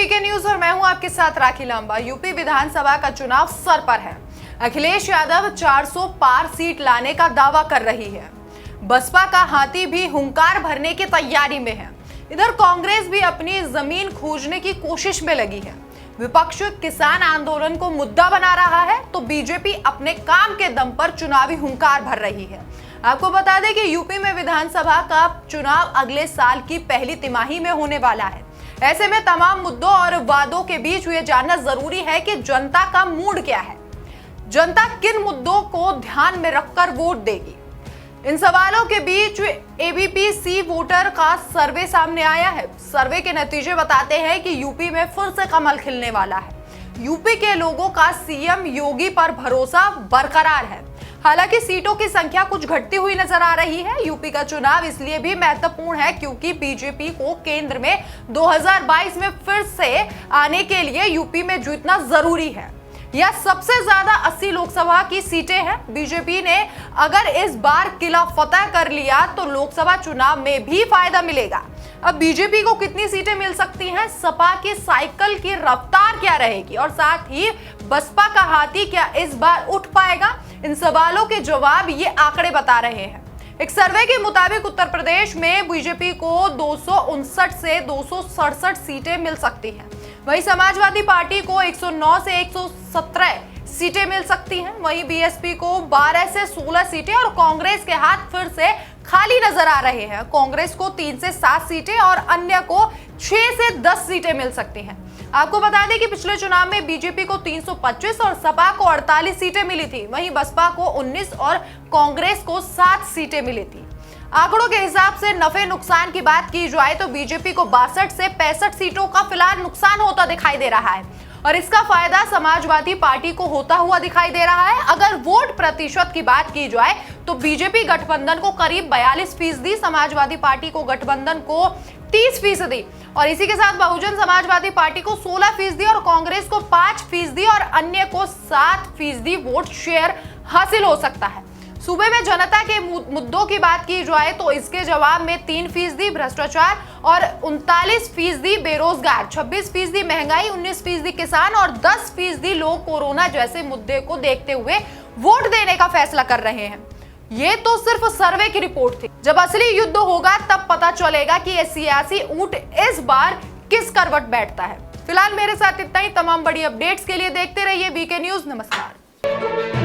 VK news और मैं हूं आपके साथ राखी लांबा। यूपी विधानसभा का चुनाव सर पर है। अखिलेश यादव 400 पार सीट लाने का दावा कर रही है। बसपा का हाथी भी हुंकार भरने की तैयारी में है। इधर कांग्रेस भी अपनी जमीन खोजने की कोशिश में लगी है। विपक्ष किसान आंदोलन को मुद्दा बना रहा है तो बीजेपी अपने काम के दम पर चुनावी हुंकार भर रही है। आपको बता दें कि यूपी में विधानसभा का चुनाव अगले साल की पहली तिमाही में होने वाला है। ऐसे में तमाम मुद्दों और वादों के बीच ये जानना जरूरी है कि जनता का मूड क्या है, जनता किन मुद्दों को ध्यान में रखकर वोट देगी। इन सवालों के बीच एबीपी सी वोटर का सर्वे सामने आया है। सर्वे के नतीजे बताते हैं कि यूपी में फिर से कमल खिलने वाला है। यूपी के लोगों का सीएम योगी पर भरोसा बरकरार है। हालांकि सीटों की संख्या कुछ घटती हुई नजर आ रही है। यूपी का चुनाव इसलिए भी महत्वपूर्ण है क्योंकि बीजेपी को केंद्र में 2022 में फिर से आने के लिए यूपी में जीतना जरूरी है। यह सबसे ज्यादा 80 लोकसभा की सीटें हैं। बीजेपी ने अगर इस बार किला फतह कर लिया तो लोकसभा चुनाव में भी फायदा मिलेगा। अब बीजेपी को कितनी सीटें मिल सकती हैं, सपा की साइकिल की रफ्तार क्या रहेगी और साथ ही बसपा का हाथी क्या इस बार उठ पाएगा, इन सवालों के जवाब ये आंकड़े बता रहे हैं। एक सर्वे के मुताबिक उत्तर प्रदेश में बीजेपी को 259 से 267 सीटें मिल सकती हैं। वहीं समाजवादी पार्टी को 109 से 117 सीटें मिल सकती हैं। वहीं बीएसपी को 12 से 16 सीटें और कांग्रेस के हाथ फिर से खाली नजर आ रहे हैं। कांग्रेस को 3 से 7 सीटें और अन्य को 6 से 10 सीटें मिल सकती हैं। आपको बता दें कि पिछले चुनाव में बीजेपी को 325 और सपा को 48 सीटें मिली थी। वहीं बसपा को 19 और कांग्रेस को 7 सीटें मिली थी। आंकड़ों के हिसाब से नफे नुकसान की बात की जाए तो बीजेपी को 62 से 65 सीटों का फिलहाल नुकसान होता दिखाई दे रहा है और इसका फायदा समाजवादी पार्टी को होता हुआ दिखाई दे रहा है। अगर वोट प्रतिशत की बात की जाए तो बीजेपी गठबंधन को करीब 42%, समाजवादी पार्टी को गठबंधन को 30% और इसी के साथ बहुजन समाजवादी पार्टी को 16% और कांग्रेस को 5% और अन्य को 7% वोट शेयर हासिल हो सकता है। सूबे में जनता के मुद्दों की बात की जाए तो इसके जवाब में 3% भ्रष्टाचार और 39% बेरोजगार, 26% महंगाई, 19% किसान और 10% लोग कोरोना जैसे मुद्दे को देखते हुए वोट देने का फैसला कर रहे हैं। ये तो सिर्फ सर्वे की रिपोर्ट थी। जब असली युद्ध होगा तब पता चलेगा कि ये सियासी ऊंट इस बार किस करवट बैठता है। फिलहाल मेरे साथ इतना ही। तमाम बड़ी अपडेट्स के लिए देखते रहिए वीके न्यूज। नमस्कार।